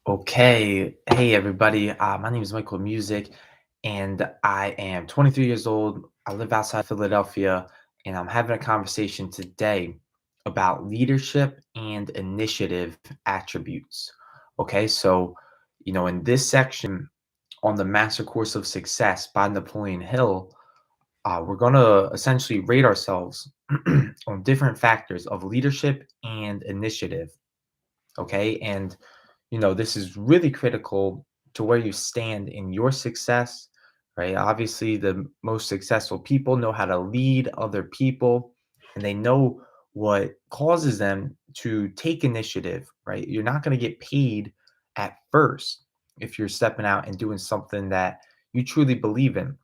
Okay. Hey, everybody. My name is Michael Music, and I am 23 years old. I live outside Philadelphia, and I'm having a conversation today about leadership and initiative attributes. Okay. So, in this section on the Master Course of Success by Napoleon Hill, we're going to essentially rate ourselves on different factors of leadership and initiative. Okay. And this is really critical to where you stand in your success, right? Obviously, the most successful people know how to lead other people and they know what causes them to take initiative, right? You're not going to get paid at first if you're stepping out and doing something that you truly believe in.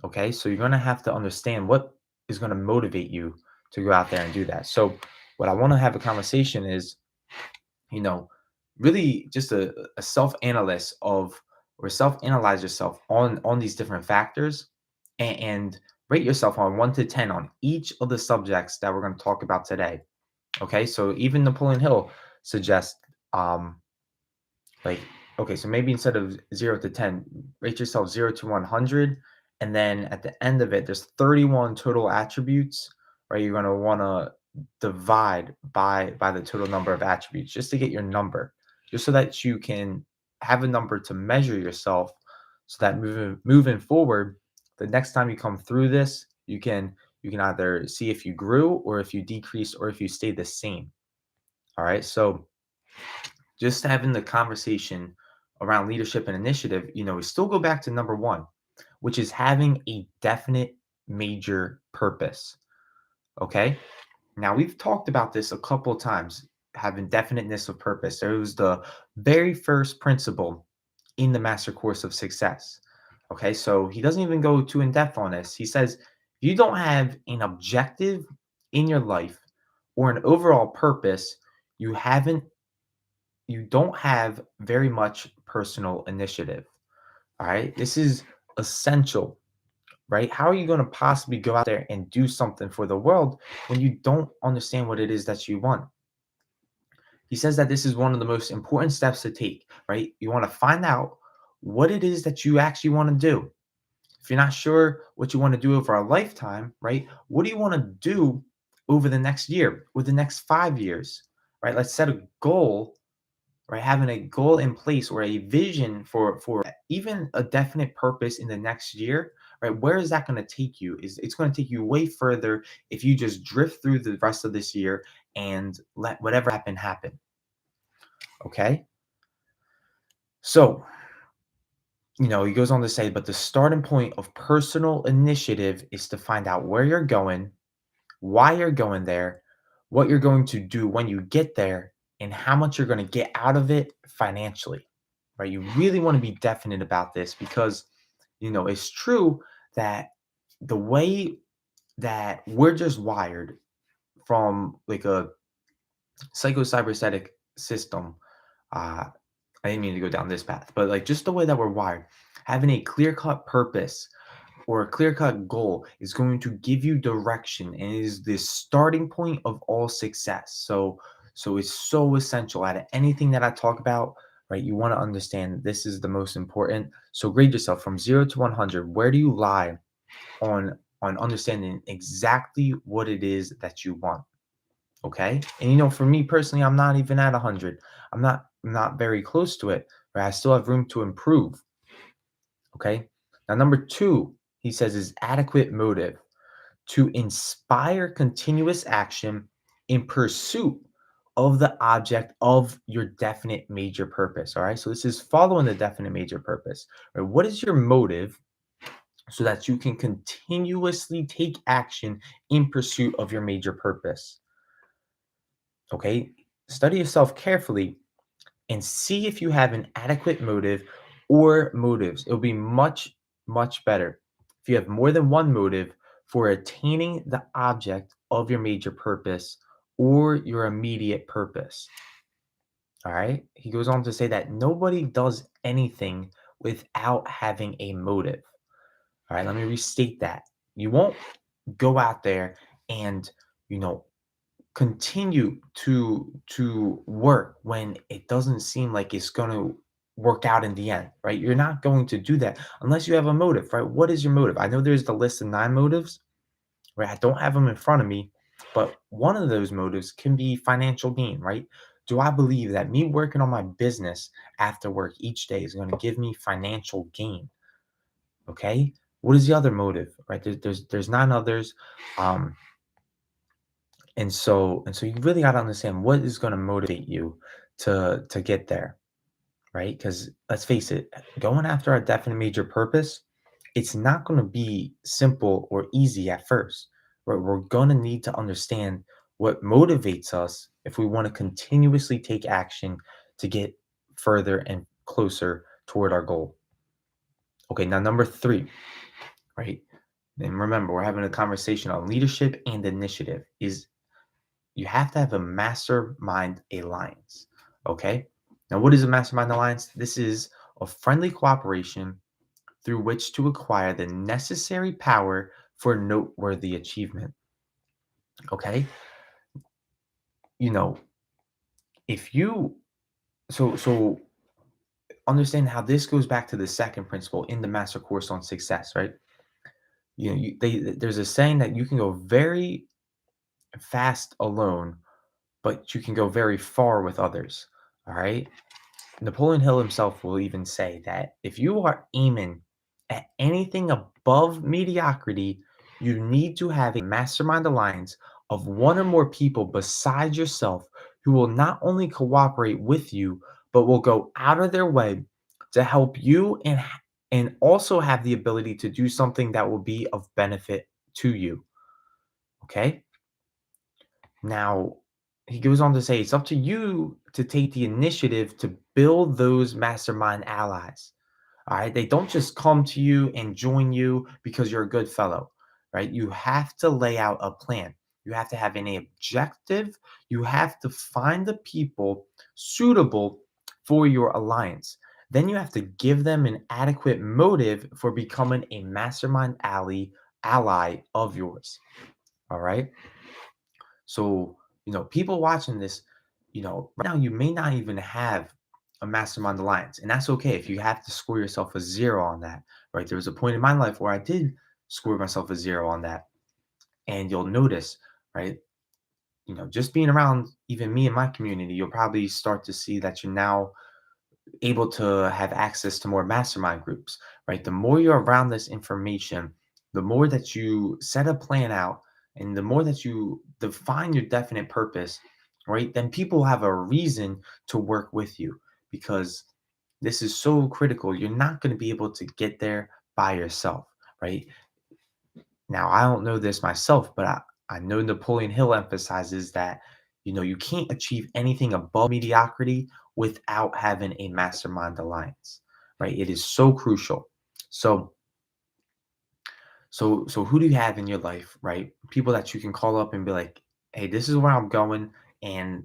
Okay. So you're going to have to understand what is going to motivate you to go out there and do that. So, what I want to have a conversation is you know, really just a self-analysis of or self-analyze yourself on these different factors and rate yourself on 1 to 10 on each of the subjects that we're going to talk about today. Okay, so even Napoleon Hill suggests like okay, so maybe instead of 0 to 10, rate yourself 0 to 100, and then at the end of it, there's 31 total attributes, right? You're gonna want to divide by the total number of attributes just to get your number, just so that you can have a number to measure yourself, so that moving forward, the next time you come through this, you can either see if you grew or if you decreased or if you stayed the same. All right, so just having the conversation around leadership and initiative, we still go back to number one, which is having a definite major purpose. Okay. Now, we've talked about this a couple of times, having definiteness of purpose. It was the very first principle in the Master Course of Success. Okay. So he doesn't even go too in depth on this. He says, if you don't have an objective in your life or an overall purpose, you haven't you don't have very much personal initiative. All right. This is essential, right? How are you going to possibly go out there and do something for the world when you don't understand what it is that you want? He says that this is one of the most important steps to take, right? You want to find out what it is that you actually want to do. If you're not sure what you want to do over a lifetime, right? What do you want to do over the next year or the next 5 years, right? Let's set a goal, right? Having a goal in place or a vision for even a definite purpose in the next year, right? Where is that going to take you? Is It's going to take you way further if you just drift through the rest of this year and let whatever happen. Okay. So he goes on to say, but the starting point of personal initiative is to find out where you're going, why you're going there, what you're going to do when you get there, and how much you're going to get out of it financially. Right? You really want to be definite about this because it's true that the way that we're just wired from like a psychocybernetic system, uh I didn't mean to go down this path, but like just the way that we're wired, having a clear-cut purpose or a clear-cut goal is going to give you direction and is the starting point of all success. So it's so essential out of anything that I talk about, right? You want to understand this is the most important. So grade yourself from 0 to 100. Where do you lie on understanding exactly what it is that you want? Okay? And for me personally, I'm not even at 100. I'm not very close to it, right? I still have room to improve. Okay. Now, number two, he says, is adequate motive to inspire continuous action in pursuit of the object of your definite major purpose. All right. So this is following the definite major purpose. Right? What is your motive so that you can continuously take action in pursuit of your major purpose? Okay. Study yourself carefully and see if you have an adequate motive or motives. It'll be much, much better if you have more than one motive for attaining the object of your major purpose or your immediate purpose. All right. He goes on to say that nobody does anything without having a motive. All right. Let me restate that. You won't go out there and, you know, continue to work when it doesn't seem like it's going to work out in the end, right? You're not going to do that unless you have a motive, right? What is your motive? I know there's the list of 9 motives, right? I don't have them in front of me, but one of those motives can be financial gain, right? Do I believe that me working on my business after work each day is going to give me financial gain? Okay. What is the other motive, right? There's 9 others. Um, and so you really got to understand what is going to motivate you to get there, right? Because let's face it, going after a definite major purpose, it's not going to be simple or easy at first. Right? We're going to need to understand what motivates us if we want to continuously take action to get further and closer toward our goal. Okay, now number 3, right? And remember, we're having a conversation on leadership and initiative. Is you have to have a mastermind alliance. Okay. Now, what is a mastermind alliance? This is a friendly cooperation through which to acquire the necessary power for noteworthy achievement. Okay. You know, if you so understand how this goes back to the second principle in the master course on success, right? There's a saying that you can go very fast alone, but you can go very far with others. All right. Napoleon Hill himself will even say that if you are aiming at anything above mediocrity, you need to have a mastermind alliance of one or more people besides yourself who will not only cooperate with you, but will go out of their way to help you and also have the ability to do something that will be of benefit to you. Okay. Now, he goes on to say it's up to you to take the initiative to build those mastermind allies. All right. They don't just come to you and join you because you're a good fellow, right? You have to lay out a plan. You have to have an objective. You have to find the people suitable for your alliance. Then you have to give them an adequate motive for becoming a mastermind ally of yours. All right. So, people watching this, right now you may not even have a mastermind alliance, and that's okay if you have to score yourself a 0 on that, right? There was a point in my life where I did score myself a 0 on that, and you'll notice, right? Just being around even me and my community, you'll probably start to see that you're now able to have access to more mastermind groups, right? The more you're around this information, the more that you set a plan out and the more that you define your definite purpose, right? Then people have a reason to work with you because this is so critical. You're not going to be able to get there by yourself, right? Now, I don't know this myself, but I know Napoleon Hill emphasizes that, you can't achieve anything above mediocrity without having a mastermind alliance, right? It is so crucial. So, so who do you have in your life, right? People that you can call up and be like, hey, this is where I'm going, and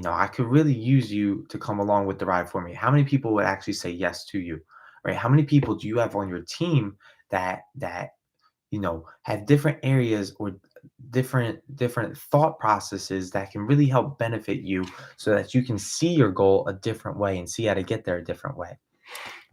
I could really use you to come along with the ride for me. How many people would actually say yes to you, right? How many people do you have on your team that have different areas or different thought processes that can really help benefit you so that you can see your goal a different way and see how to get there a different way.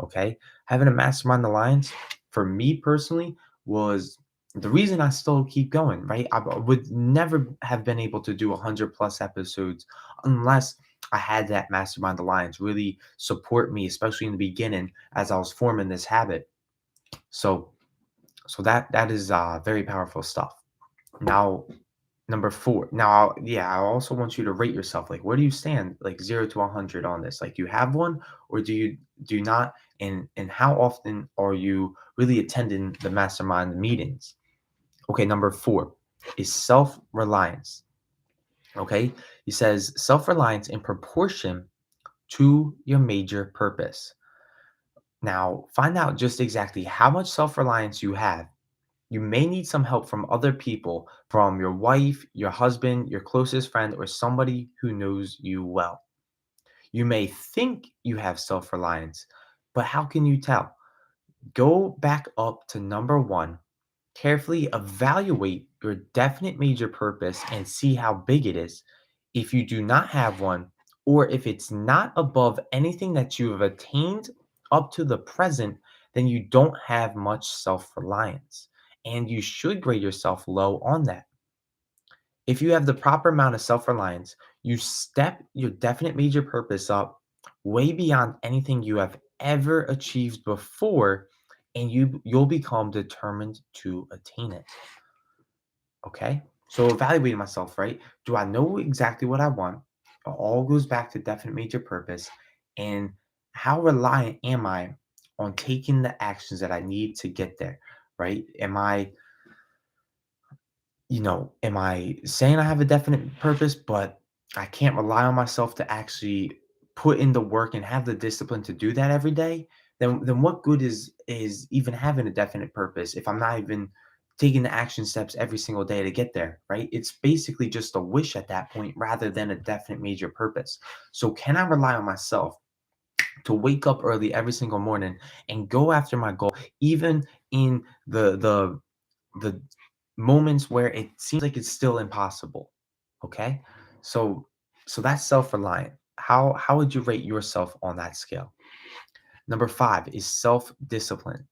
Okay. Having a mastermind alliance for me personally was the reason I still keep going, right? I would never have been able to do 100 plus episodes unless I had that mastermind alliance really support me, especially in the beginning as I was forming this habit. So that is very powerful stuff. Now, number 4. Now, yeah, I also want you to rate yourself. Like, where do you stand, like 0 to 100 on this? Like, do you have one, or do you not? And how often are you really attending the mastermind meetings? Okay, number 4 is self reliance. Okay, he says self reliance in proportion to your major purpose. Now, find out just exactly how much self reliance you have. You may need some help from other people, from your wife, your husband, your closest friend, or somebody who knows you well. You may think you have self reliance, but how can you tell? Go back up to number 1 Carefully evaluate your definite major purpose and see how big it is. If you do not have one, or if it's not above anything that you have attained up to the present, then you don't have much self reliance. And you should grade yourself low on that. If you have the proper amount of self reliance, you step your definite major purpose up way beyond anything you have ever achieved before, and you'll become determined to attain it. Okay. So evaluating myself, right? Do I know exactly what I want? It all goes back to definite major purpose. And how reliant am I on taking the actions that I need to get there? Right? Am I saying I have a definite purpose, but I can't rely on myself to actually put in the work and have the discipline to do that every day? Then what good is even having a definite purpose if I'm not even taking the action steps every single day to get there, right? It's basically just a wish at that point rather than a definite major purpose. So can I rely on myself to wake up early every single morning and go after my goal, even in the moments where it seems like it's still impossible? Okay. So so that's self-reliant. How would you rate yourself on that scale? Number 5 is self-discipline.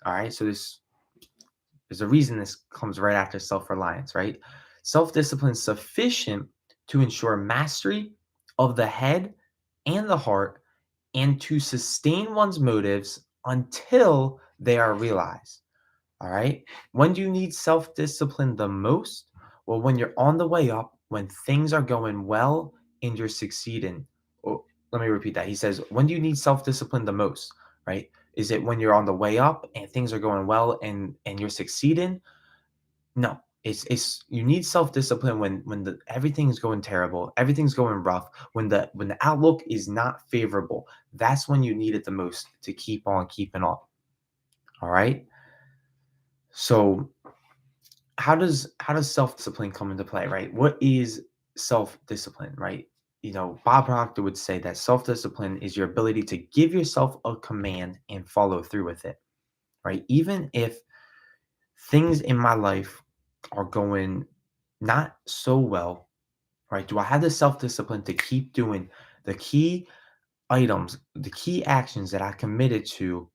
All right, so there's a reason this comes right after self-reliance, right? Self-discipline is sufficient to ensure mastery of the head and the heart, and to sustain one's motives until they are realized. All right. When do you need self discipline the most? Well, when you're on the way up, when things are going well and you're succeeding. Oh, let me repeat that. He says, when do you need self discipline the most? Right? Is it when you're on the way up and things are going well and you're succeeding? No. It's you need self discipline when the everything's going terrible, everything's going rough, when the outlook is not favorable. That's when you need it the most to keep on keeping on. All right. So how does self-discipline come into play, right? What is self-discipline, right? Bob Proctor would say that self-discipline is your ability to give yourself a command and follow through with it, right? Even if things in my life are going not so well, right? Do I have the self-discipline to keep doing the key items, the key actions that I committed to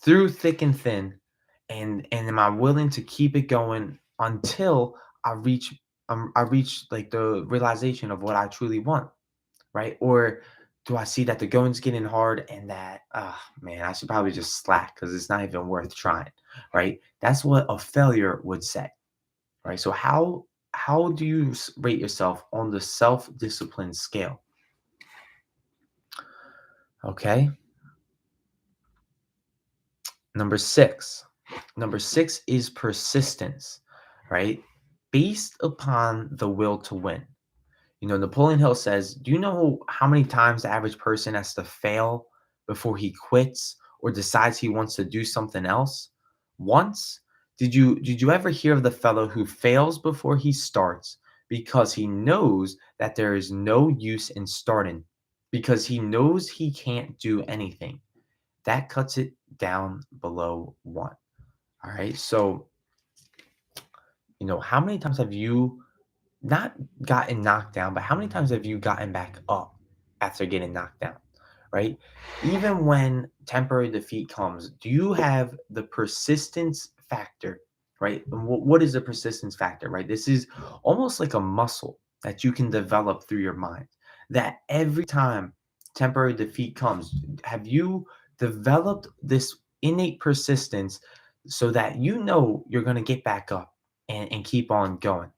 through thick and thin, and am I willing to keep it going until I reach like the realization of what I truly want, right? Or do I see that the going's getting hard and that, man, I should probably just slack because it's not even worth trying, right? That's what a failure would say, right? So how do you rate yourself on the self-discipline scale? Okay. Number 6. Number 6 is persistence, right? Based upon the will to win. Napoleon Hill says, "Do you know how many times the average person has to fail before he quits or decides he wants to do something else? Once? Did you ever hear of the fellow who fails before he starts because he knows that there is no use in starting, because he knows he can't do anything? That cuts it down below 1." All right. So, how many times have you not gotten knocked down, but how many times have you gotten back up after getting knocked down, right? Even when temporary defeat comes, do you have the persistence factor, right? And what is the persistence factor, right? This is almost like a muscle that you can develop through your mind. That every time temporary defeat comes, have you developed this innate persistence so that you're going to get back up and keep on going?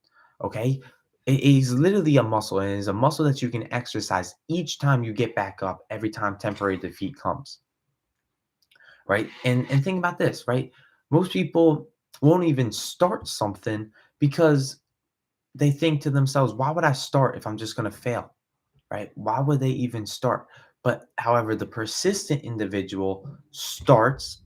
Okay. It is literally a muscle, and it is a muscle that you can exercise each time you get back up, every time temporary defeat comes, right? And think about this, right? Most people won't even start something because they think to themselves, why would I start if I'm just going to fail, right? Why would they even start? But however, the persistent individual starts.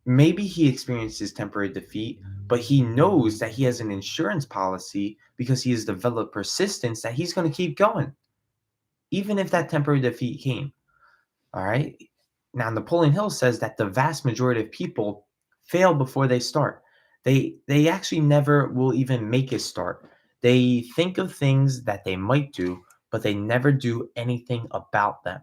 Maybe he experiences temporary defeat, but he knows that he has an insurance policy because he has developed persistence that he's going to keep going, even if that temporary defeat came. All right. Now, Napoleon Hill says that the vast majority of people fail before they start. They actually never will even make a start. They think of things that they might do, but they never do anything about them.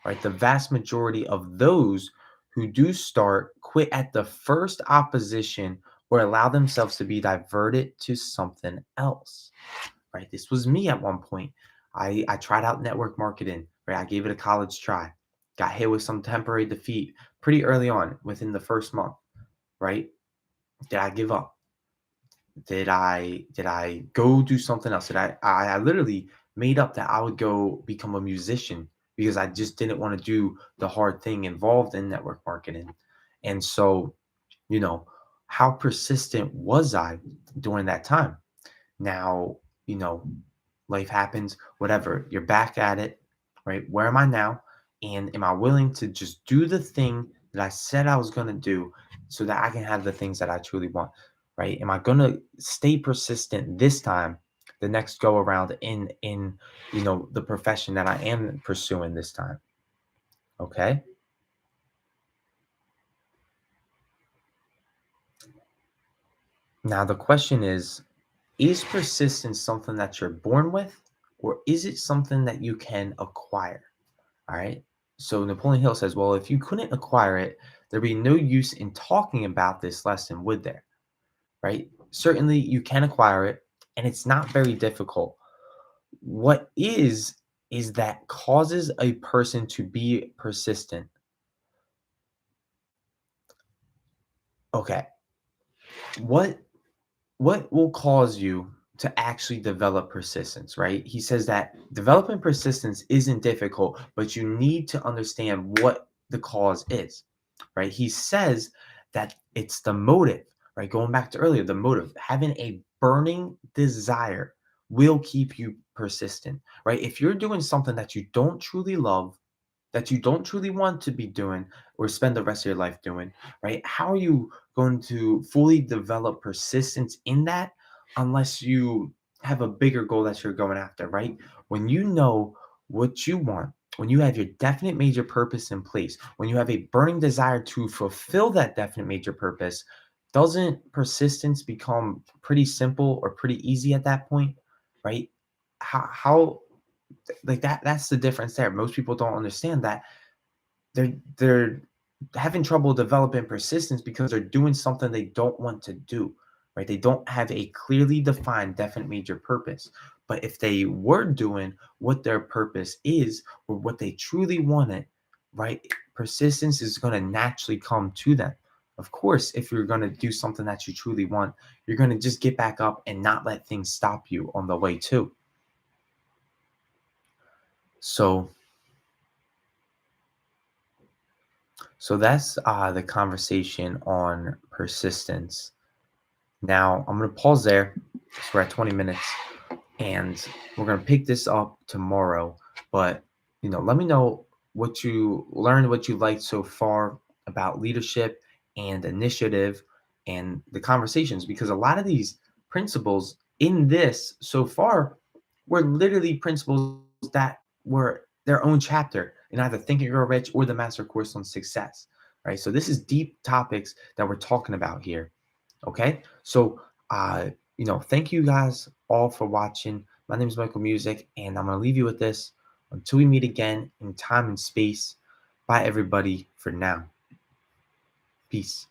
Right? The vast majority of those who do start quit at the first opposition or allow themselves to be diverted to something else. Right? This was me at one point. I tried out network marketing, right? I gave it a college try. Got hit with some temporary defeat pretty early on within the first month, right? Did I give up? Did I go do something else? I literally made up that I would go become a musician because I just didn't want to do the hard thing involved in network marketing. And so, you know, how persistent was I during that time? Now, you know, life happens, whatever. You're back at it, right? Where am I now? And am I willing to just do the thing that I said I was going to do so that I can have the things that I truly want, right? Am I going to stay persistent this time, the next go around in the profession that I am pursuing this time? Okay? Now the question is persistence something that you're born with or is it something that you can acquire? All right. So Napoleon Hill says, well, if you couldn't acquire it, there'd be no use in talking about this lesson, would there? Right. Certainly you can acquire it, and it's not very difficult. What is that causes a person to be persistent. Okay. What what will cause you to actually develop persistence, right? He says that developing persistence isn't difficult, but you need to understand what the cause is, right? He says that it's the motive, right? Going back to earlier, the motive, having a burning desire will keep you persistent, right? If you're doing something that you don't truly love, that you don't truly want to be doing or spend the rest of your life doing, right? How are you going to fully develop persistence in that unless you have a bigger goal that you're going after, right? When you know what you want, when you have your definite major purpose in place, when you have a burning desire to fulfill that definite major purpose, doesn't persistence become pretty simple or pretty easy at that point, right? How like that's the difference there. Most people don't understand that they're having trouble developing persistence because they're doing something they don't want to do, right? They don't have a clearly defined definite major purpose. But if they were doing what their purpose is or what they truly wanted, right? Persistence is going to naturally come to them. Of course, if you're going to do something that you truly want, you're going to just get back up and not let things stop you on the way too. So so that's the conversation on persistence. Now, I'm going to pause there. So we're at 20 minutes and we're going to pick this up tomorrow. But, let me know what you learned, what you liked so far about leadership and initiative and the conversations, because a lot of these principles in this so far were literally principles that were their own chapter in either Think and Grow Rich or the Master Course on Success, right? So this is deep topics that we're talking about here. Okay. So, thank you guys all for watching. My name is Michael Music, and I'm going to leave you with this until we meet again in time and space. Bye, everybody, for now. Peace.